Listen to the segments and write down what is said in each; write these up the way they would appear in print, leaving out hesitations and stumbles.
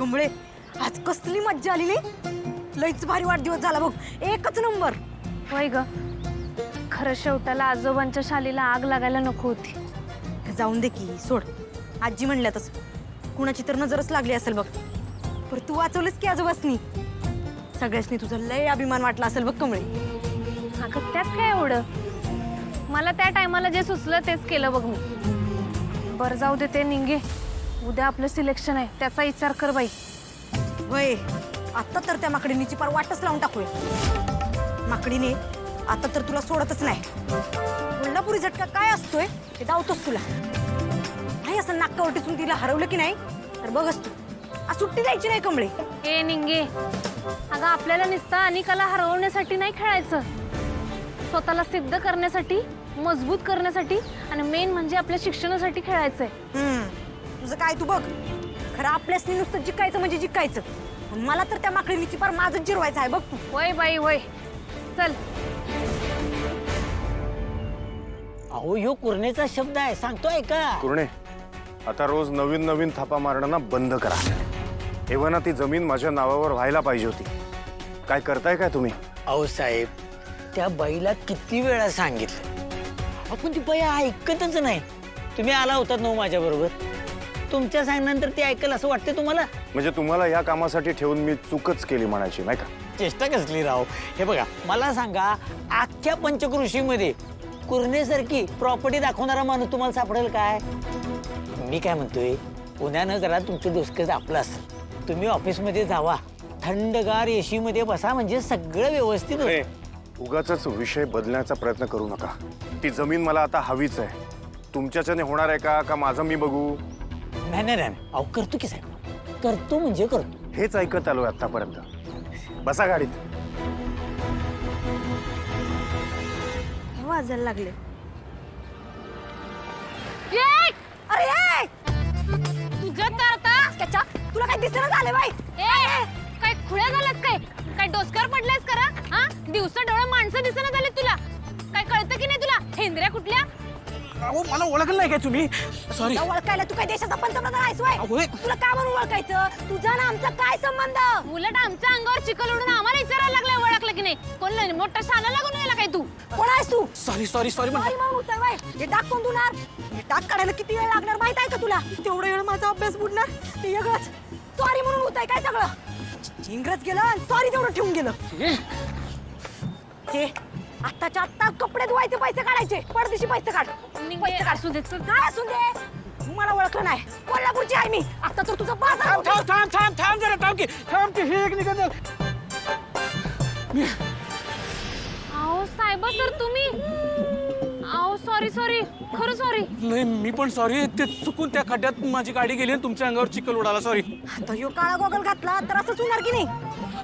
कमळे आज कसली मज्जा आली नाही. लईच भारी वाढदिवस झाला बघ, एकच नंबर. होय ग, खरं शेवटाला आजोबांच्या शालीला आग लागायला नको होती. जाऊन दे की, सोड. आजी म्हणल्यातच कुणाची तर नजरच लागली असेल बघ. पर तू वाचवलंस की आजोबासनी. सगळ्यासनी तुझा लय अभिमान वाटला असेल बघ कमळे. अगं त्यात काय एवढं, मला त्या टायमाला जे सुचलं तेच केलं बघ मी. बरं जाऊ दे ते निघे, उद्या आपलं सिलेक्शन आहे त्याचा विचार कर बाई. वय आता तर त्या माकडीनीची पार वाटच लावून टाकूया. माकडीने आता तर तुला सोडतच नाही. कोल्हापुरी झटका काय असतोय ते दावतोस तुला. नाही असं नाकावर टिचून तिला हरवलं की नाही तर बघच तू, आज सुट्टी द्यायची नाही कमळे. ए निंगे, अगं आपल्याला नुसतं अनिकाला हरवण्यासाठी नाही खेळायचं, स्वतःला सिद्ध करण्यासाठी, मजबूत करण्यासाठी आणि मेन म्हणजे आपल्या शिक्षणासाठी खेळायचंय. तुझं काय तू बघ. खरं आपल्यासनी नुसतं जिंकायचं म्हणजे जिंकायचं. मला तर त्या माकडीनीची पार माझंच जिरवायचं आहे बघ तू. वय बाई वय, चल. अहो ह्यो कुरणेचा शब्द आहे, सांगतोय का? कुरणे, आता रोज नवीन नवीन थापा मारणं ना बंद करा. एव्हा ना ती जमीन माझ्या नावावर व्हायला पाहिजे होती. काय करताय काय तुम्ही? अहो साहेब, त्या बाईला किती वेळा सांगितलं, आपण ती बाई ऐकतच नाही. तुम्ही आला होतात ना माझ्या बरोबर, तुमच्या सांगण्यानंतर ती ऐकल असं वाटते तुम्हाला? म्हणजे तुम्हाला या कामासाठी ठेवून मी चूकच केली म्हणायची नाही का? चेष्टा कसली राव. हे बघा, मला सांगा, अख्ख्या पंचकृषीमध्ये कुरणेसारखी प्रॉपर्टी दाखवणारा माणूस तुम्हाला सापडेल काय? मी काय म्हणतोय, पुण्यानं जरा तुमचं डोसकं दापलं असेल. तुम्ही ऑफिसमध्ये जावा, थंडगार एसी मध्ये बसा, म्हणजे सगळं व्यवस्थित होईल. उगाच विषय बदलण्याचा प्रयत्न करू नका. ती जमीन मला आता हवीच आहे. तुमच्याच्याने होणार आहे का माझं मी बघू? नाही नाही नाही, अहो करतो की साहेब, करतो म्हणजे करतो. हेच ऐकत आलोय आतापर्यंत. बसा गाडीत. वाजायला लागले. अरे तुझं तर आता तुला काय दिसेना झालं बाई? काय खुळ्या झाल्यास काय? काय डोसक्यावर पडलायस करा? हा, दिवसा डोळं माणसं दिसेना झाले तुला? काय कळतं की नाही तुला? हेंद्र्या कुठल्या? अहो मला ओळखलं नाही काय तुम्ही? सॉरी. तुला ओळखायला तू काय देशाचा पंतप्रधान आहेस वय? तुला का म्हणून ओळखायचं? तुझा ना आमचा काय संबंध? उलट आमच्या अंगावर चिखल उडून आम्हाला विचारायला लागलाय ओळखलं की नाही. कोण मोठा शाला लागून यायला काय तू? कोण आहेस तू? सॉरी सॉरी सॉरी सॉरी म्हणून उतर वय. हे डाक कोण धुणार? हे डाक काढायला किती वेळ लागणार माहित आहे का तुला? तेवढा वेळ माझा अभ्यास बुडणार. ते वेगळंच. सॉरी म्हणून होतंय काय सगळं? इंग्रज गेलं आणि सॉरी तेवढं ठेवून गेलं. हे आत्ताच्या आत्ता कपडे धुवायचे, पैसे काढायचे. पडदेशी पैसे काढ. पैसे काढ. असू दे चल. काय असून दे? तू मला ओळखलं नाही. कोल्हापूरची आहे मी. आता तर तुझं बाजार थांब थांब थांब थांब थांब जरा थांब की हे एक निघत. अहो साहेब सर तुम्ही, अहो सॉरी सॉरी, खरं सॉरी. नाही मी पण सॉरी. ते चुकून त्या खड्ड्यात माझी गाडी गेली आणि तुमच्या अंगावर चिखल उडाला. सॉरी. आता ह्यो काळा गॉगल घातला तर असंच होणार की नाही?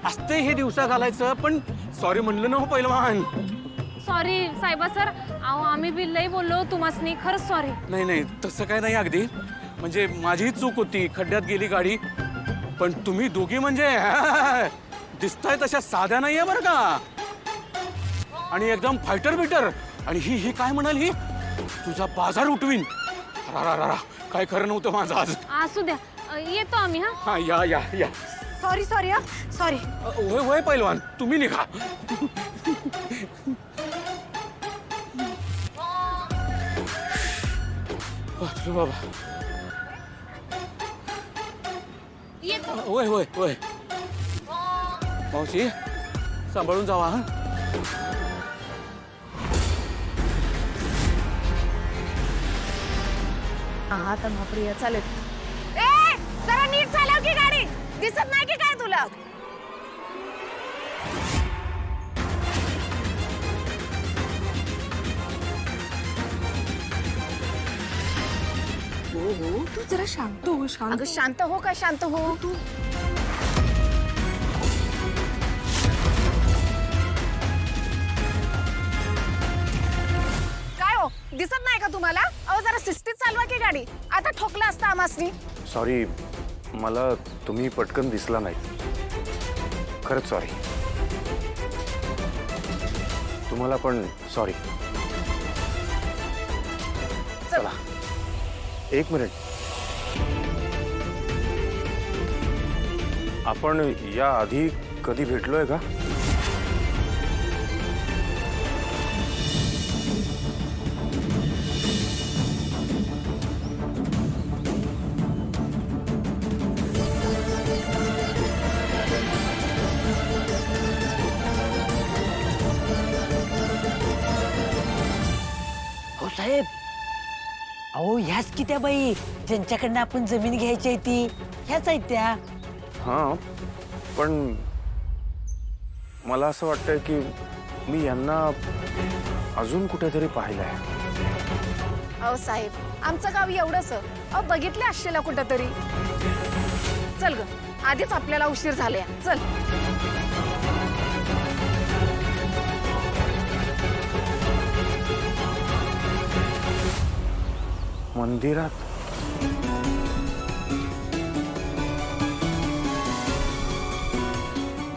असते हे दिवसा घालायचं, पण सॉरी म्हणलं ना हो पहिलवान. सॉरी साहेबा सर, अहो आम्ही बी लई बोललो तुम्हासनी, खरंच सॉरी. नाही नाही तसं काय नाही. अगदी म्हणजे माझी चूक होती, खड्ड्यात गेली गाडी. पण तुम्ही दोघी म्हणजे दिसताय तशा साध्या नाहीये बरं का, आणि एकदम फायटर बिटर. आणि ही काय म्हणाल, ही तुझा बाजार उठवीन. रा काय खरं नव्हतं माझं आज. असू द्या, येतो आम्ही. हा हा या या या. सॉरी सॉरी हा सॉरी. होय होय पहिलवान, तुम्ही निघा. वाचलो बाबा. होय होय होय. मावशी सांभाळून जावा. हा आता महाप्रिया चालेल. जरा नीट चालव की गाडी, दिसत नाही की काय तुला? हो तू जरा शांत हो. अगं शांत हो. काय शांत हो तू? काय हो, दिसत नाही का तुम्हाला? अहो जरा शिस्तीत चालवा की गाडी. आता ठोकलं असतं आमासनी. सॉरी, मला तुम्ही पटकन दिसला नाही. खरंच सॉरी. तुम्हाला पण सॉरी. चला एक मिनिट. आपण या आधी कधी भेटलोय का? हो साहेब, अहो ह्याच की त्या बाई ज्यांच्याकडनं आपण जमीन घ्यायची आहे ती ह्याच आहेत त्या. हां, पण मला असं वाटतंय की मी यांना अजून कुठेतरी पाहिलंय. अहो साहेब, आमचं गाव एवढंच. अहो बघितले असशीला कुठंतरी. चल ग, आधीच आपल्याला उशीर झालाय. चल. मंदिरात?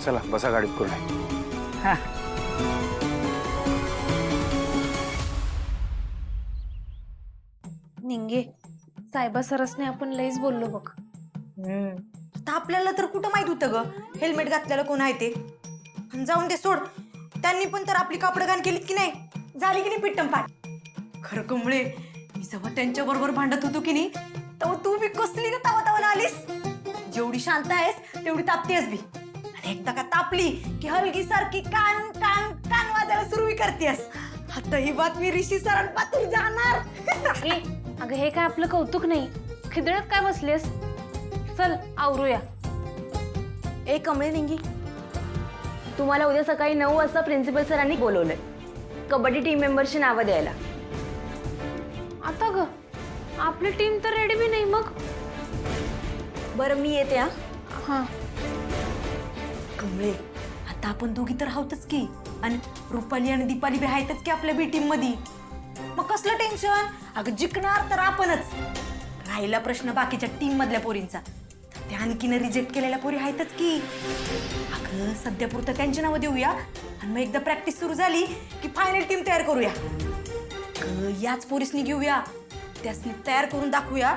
चला बसा गाडीत करूया. हा. निंगे. सायबा सरसने आपण लईच बोललो बघ. आता आपल्याला तर कुठं माहित होतं ग हेल्मेट घातलेलं कोण आहे ते. आणि जाऊन दे सोड, त्यांनी पण तर आपली कापड घाण केलीत की नाही, झाली की नाही पिट्टमपाट. खरं कमळे, मी जेव्हा त्यांच्या बरोबर भांडत होतो की नाही तेव्हा तू बी कसली ग तावा आलीस. जेवढी शांत आहेस तेवढी तापतेस बी. आणि एकदा का तापली की हलगी सारखी कान कान कान वाजायला सुरू करतेस. आता ही बातमी ऋषी सरांपासून जाणार. ए, अगं हे काय आपलं कौतुक नाही. खिदळत काय बसलेस? चल आवरूया. ए कमळे निंगी, तुम्हाला उद्या सकाळी 9 वाजता प्रिन्सिपल सरांनी बोलवलंय कबड्डी टीम मेंबरची नावं द्यायला. आता ग आपली टीम तर रेडी बी नाही मग. बरं मी येते. हा हा, कमळे, आता आपण दोघी तर आहोतच की, आणि रुपाली आणि दीपाली बी आहेतच की आपल्या बी टीम मध्ये. मग कसलं टेन्शन? अगं जिंकणार तर आपणच. राहिला प्रश्न बाकीच्या टीम मधल्या पोरींचा, तर त्या आणखीन रिजेक्ट केलेल्या पोरी आहेतच की. अगं सध्यापुरतं त्यांची नावं देऊया, आणि मग एकदा प्रॅक्टिस सुरू झाली की फायनल टीम तयार करूया. याच पोरीसनी घेऊया, त्यासनी तयार करून दाखवूया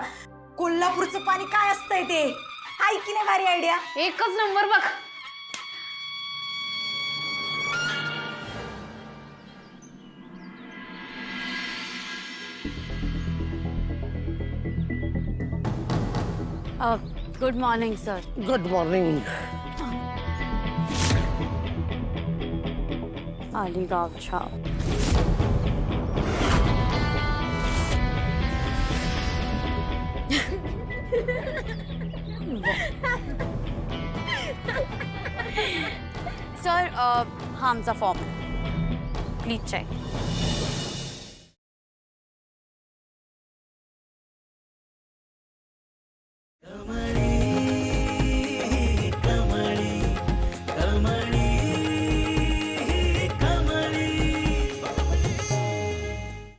कोल्हापूरचं पाणी काय असतंय ते. आहे की नाही भारी आयडिया? एकच नंबर बघ. Good morning sir. Good morning. आली गावच्या. सर हा आमचा फॉर्म प्लीज चेक.